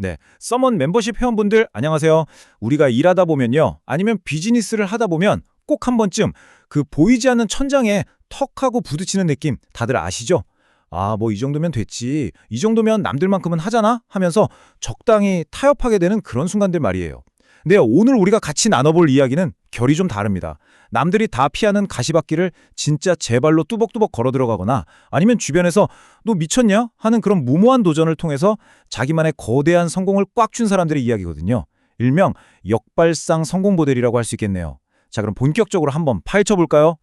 네, 서먼 멤버십 회원분들 안녕하세요. 우리가 일하다 보면요, 아니면 비즈니스를 하다 보면 꼭 한 번쯤 그 보이지 않는 천장에 턱 하고 부딪히는 느낌 다들 아시죠? 아, 뭐 이 정도면 됐지. 이 정도면 남들만큼은 하잖아 하면서 적당히 타협하게 되는 그런 순간들 말이에요. 근데 오늘 우리가 같이 나눠볼 이야기는 결이 좀 다릅니다. 남들이 다 피하는 가시밭길을 진짜 제 발로 뚜벅뚜벅 걸어 들어가거나 아니면 주변에서 너 미쳤냐? 하는 그런 무모한 도전을 통해서 자기만의 거대한 성공을 꽉 쥔 사람들의 이야기거든요. 일명 역발상 성공 모델이라고 할 수 있겠네요. 자, 그럼 본격적으로 한번 파헤쳐 볼까요?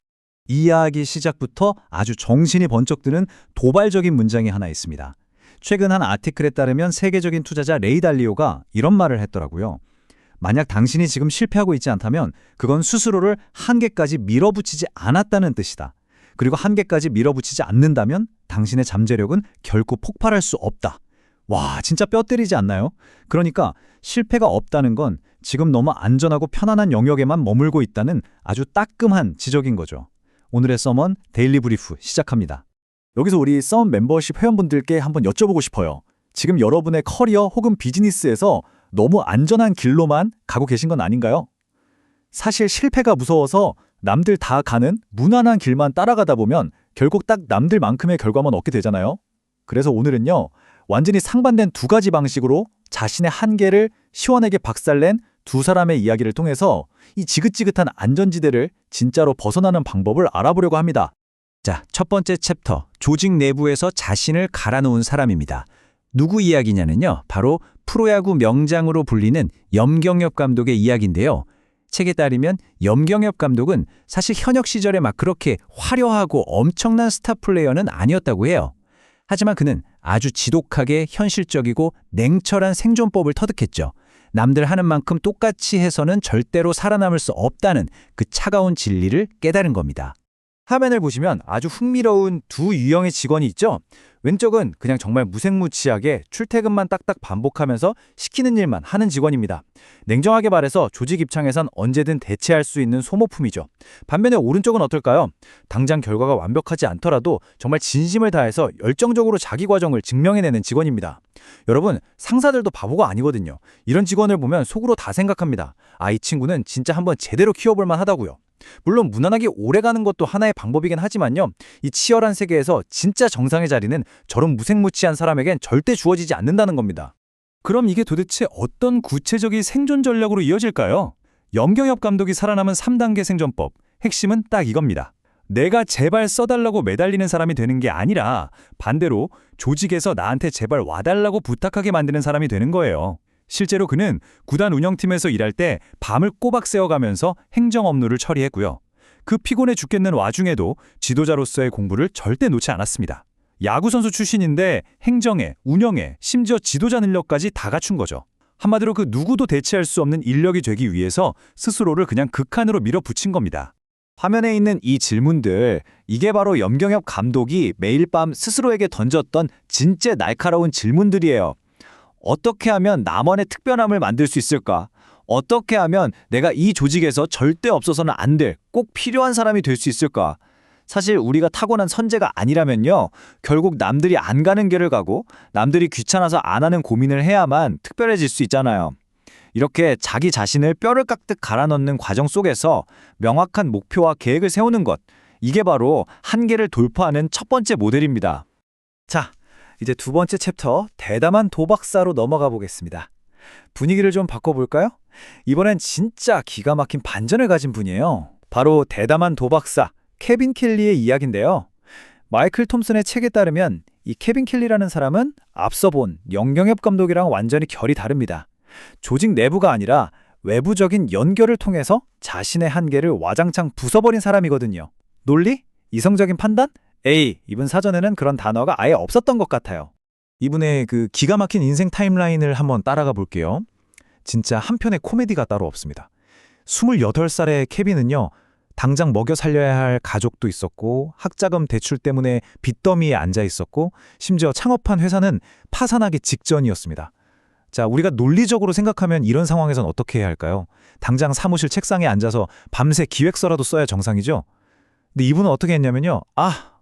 이야기 시작부터 아주 정신이 번쩍 드는 도발적인 문장이 하나 있습니다. 최근 한 아티클에 따르면 세계적인 투자자 레이 달리오가 이런 말을 했더라고요. 만약 당신이 지금 실패하고 있지 않다면 그건 스스로를 한계까지 밀어붙이지 않았다는 뜻이다. 그리고 한계까지 밀어붙이지 않는다면 당신의 잠재력은 결코 폭발할 수 없다. 와, 진짜 뼈 때리지 않나요? 그러니까 실패가 없다는 건 지금 너무 안전하고 편안한 영역에만 머물고 있다는 아주 따끔한 지적인 거죠. 오늘의 서먼 데일리 브리프 시작합니다. 여기서 우리 서먼 멤버십 회원분들께 한번 여쭤보고 싶어요. 지금 여러분의 커리어 혹은 비즈니스에서 너무 안전한 길로만 가고 계신 건 아닌가요? 사실 실패가 무서워서 남들 다 가는 무난한 길만 따라가다 보면 결국 딱 남들만큼의 결과만 얻게 되잖아요. 그래서 오늘은요, 완전히 상반된 두 가지 방식으로 자신의 한계를 시원하게 박살낸 두 사람의 이야기를 통해서 이 지긋지긋한 안전지대를 진짜로 벗어나는 방법을 알아보려고 합니다. 자, 첫 번째 챕터, 조직 내부에서 자신을 갈아놓은 사람입니다. 누구 이야기냐는요, 바로 프로야구 명장으로 불리는 염경엽 감독의 이야기인데요. 책에 따르면 염경엽 감독은 사실 현역 시절에 막 그렇게 화려하고 엄청난 스타 플레이어는 아니었다고 해요. 하지만 그는 아주 지독하게 현실적이고 냉철한 생존법을 터득했죠. 남들 하는 만큼 똑같이 해서는 절대로 살아남을 수 없다는 그 차가운 진리를 깨달은 겁니다. 화면을 보시면 아주 흥미로운 두 유형의 직원이 있죠? 왼쪽은 그냥 정말 무색무취하게 출퇴근만 딱딱 반복하면서 시키는 일만 하는 직원입니다. 냉정하게 말해서 조직 입장에선 언제든 대체할 수 있는 소모품이죠. 반면에 오른쪽은 어떨까요? 당장 결과가 완벽하지 않더라도 정말 진심을 다해서 열정적으로 자기 과정을 증명해내는 직원입니다. 여러분, 상사들도 바보가 아니거든요. 이런 직원을 보면 속으로 다 생각합니다. 아, 이 친구는 진짜 한번 제대로 키워볼 만하다고요. 물론 무난하게 오래가는 것도 하나의 방법이긴 하지만요. 이 치열한 세계에서 진짜 정상의 자리는 저런 무색무취한 사람에겐 절대 주어지지 않는다는 겁니다. 그럼 이게 도대체 어떤 구체적인 생존 전략으로 이어질까요? 염경엽 감독이 살아남은 3단계 생존법. 핵심은 딱 이겁니다. 내가 제발 써달라고 매달리는 사람이 되는 게 아니라 반대로 조직에서 나한테 제발 와달라고 부탁하게 만드는 사람이 되는 거예요. 실제로 그는 구단 운영팀에서 일할 때 밤을 꼬박 새워가면서 행정 업무를 처리했고요. 그 피곤해 죽겠는 와중에도 지도자로서의 공부를 절대 놓지 않았습니다. 야구선수 출신인데 행정에, 운영에, 심지어 지도자 능력까지 다 갖춘 거죠. 한마디로 그 누구도 대체할 수 없는 인력이 되기 위해서 스스로를 그냥 극한으로 밀어붙인 겁니다. 화면에 있는 이 질문들, 이게 바로 염경엽 감독이 매일 밤 스스로에게 던졌던 진짜 날카로운 질문들이에요. 어떻게 하면 나만의 특별함을 만들 수 있을까? 어떻게 하면 내가 이 조직에서 절대 없어서는 안 될, 꼭 필요한 사람이 될 수 있을까? 사실 우리가 타고난 선재가 아니라면요, 결국 남들이 안 가는 길을 가고 남들이 귀찮아서 안 하는 고민을 해야만 특별해질 수 있잖아요. 이렇게 자기 자신을 뼈를 깍듯 갈아넣는 과정 속에서 명확한 목표와 계획을 세우는 것, 이게 바로 한계를 돌파하는 첫 번째 모델입니다. 자, 이제 두 번째 챕터, 대담한 도박사로 넘어가 보겠습니다. 분위기를 좀 바꿔볼까요? 이번엔 진짜 기가 막힌 반전을 가진 분이에요. 바로 대담한 도박사, 케빈 켈리의 이야기인데요. 마이클 톰슨의 책에 따르면 이 케빈 켈리라는 사람은 앞서 본 염경엽 감독이랑 완전히 결이 다릅니다. 조직 내부가 아니라 외부적인 연결을 통해서 자신의 한계를 와장창 부숴버린 사람이거든요. 논리? 이성적인 판단? 에이, 이분 사전에는 그런 단어가 아예 없었던 것 같아요. 이분의 그 기가 막힌 인생 타임라인을 한번 따라가 볼게요. 진짜 한편의 코미디가 따로 없습니다. 28살의 케빈은요, 당장 먹여 살려야 할 가족도 있었고 학자금 대출 때문에 빚더미에 앉아 있었고 심지어 창업한 회사는 파산하기 직전이었습니다. 자, 우리가 논리적으로 생각하면 이런 상황에선 어떻게 해야 할까요? 당장 사무실 책상에 앉아서 밤새 기획서라도 써야 정상이죠? 근데 이분은 어떻게 했냐면요.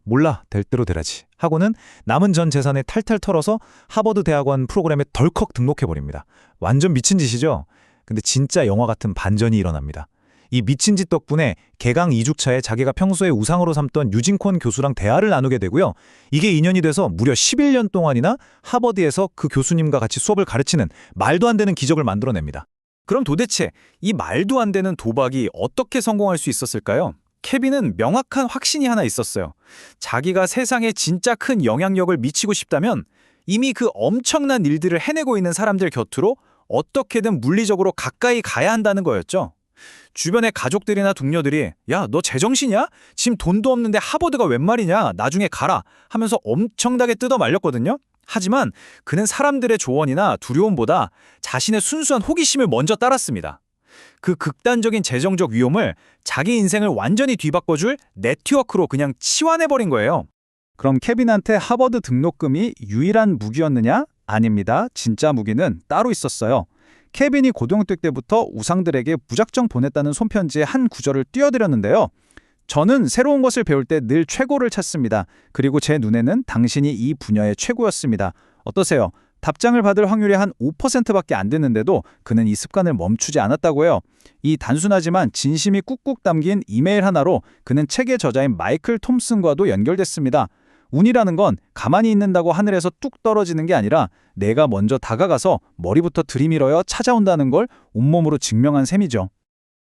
몰라, 될 대로 되라지 하고는 남은 전 재산을 탈탈 털어서 하버드 대학원 프로그램에 덜컥 등록해버립니다. 완전 미친 짓이죠? 근데 진짜 영화 같은 반전이 일어납니다. 이 미친 짓 덕분에 개강 2주차에 자기가 평소에 우상으로 삼던 유진콘 교수랑 대화를 나누게 되고요. 이게 인연이 돼서 무려 11년 동안이나 하버드에서 그 교수님과 같이 수업을 가르치는 말도 안 되는 기적을 만들어냅니다. 그럼 도대체 이 말도 안 되는 도박이 어떻게 성공할 수 있었을까요? 케빈은 명확한 확신이 하나 있었어요. 자기가 세상에 진짜 큰 영향력을 미치고 싶다면 이미 그 엄청난 일들을 해내고 있는 사람들 곁으로 어떻게든 물리적으로 가까이 가야 한다는 거였죠. 주변의 가족들이나 동료들이 야, 너 제정신이야? 지금 돈도 없는데 하버드가 웬 말이냐? 나중에 가라 하면서 엄청나게 뜯어 말렸거든요. 하지만 그는 사람들의 조언이나 두려움보다 자신의 순수한 호기심을 먼저 따랐습니다. 그 극단적인 재정적 위험을 자기 인생을 완전히 뒤바꿔줄 네트워크로 그냥 치환해버린 거예요. 그럼 케빈한테 하버드 등록금이 유일한 무기였느냐? 아닙니다. 진짜 무기는 따로 있었어요. 케빈이 고등학교 때부터 우상들에게 무작정 보냈다는 손편지의 한 구절을 띄워드렸는데요. 저는 새로운 것을 배울 때 늘 최고를 찾습니다. 그리고 제 눈에는 당신이 이 분야의 최고였습니다. 어떠세요? 답장을 받을 확률이 한 5%밖에 안 됐는데도 그는 이 습관을 멈추지 않았다고요. 이 단순하지만 진심이 꾹꾹 담긴 이메일 하나로 그는 책의 저자인 마이클 톰슨과도 연결됐습니다. 운이라는 건 가만히 있는다고 하늘에서 뚝 떨어지는 게 아니라 내가 먼저 다가가서 머리부터 들이밀어야 찾아온다는 걸 온몸으로 증명한 셈이죠.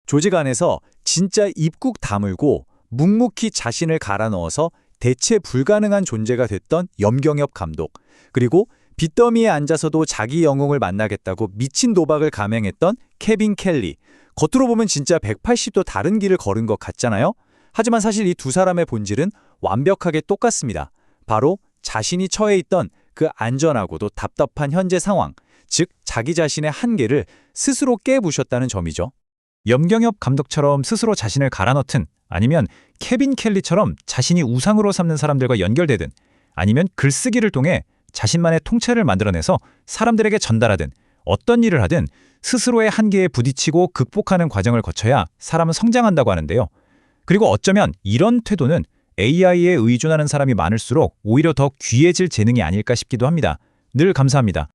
조직 안에서 진짜 입국 다물고 묵묵히 자신을 갈아 넣어서 대체 불가능한 존재가 됐던 염경엽 감독, 그리고 빚더미에 앉아서도 자기 영웅을 만나겠다고 미친 도박을 감행했던 케빈 켈리. 겉으로 보면 진짜 180도 다른 길을 걸은 것 같잖아요? 하지만 사실 이 두 사람의 본질은 완벽하게 똑같습니다. 바로 자신이 처해 있던 그 안전하고도 답답한 현재 상황, 즉 자기 자신의 한계를 스스로 깨부셨다는 점이죠. 염경엽 감독처럼 스스로 자신을 갈아넣든 아니면 케빈 켈리처럼 자신이 우상으로 삼는 사람들과 연결되든 아니면 글쓰기를 통해 자신만의 통찰을 만들어내서 사람들에게 전달하든 어떤 일을 하든 스스로의 한계에 부딪히고 극복하는 과정을 거쳐야 사람은 성장한다고 하는데요. 그리고 어쩌면 이런 태도는 AI에 의존하는 사람이 많을수록 오히려 더 귀해질 재능이 아닐까 싶기도 합니다. 늘 감사합니다.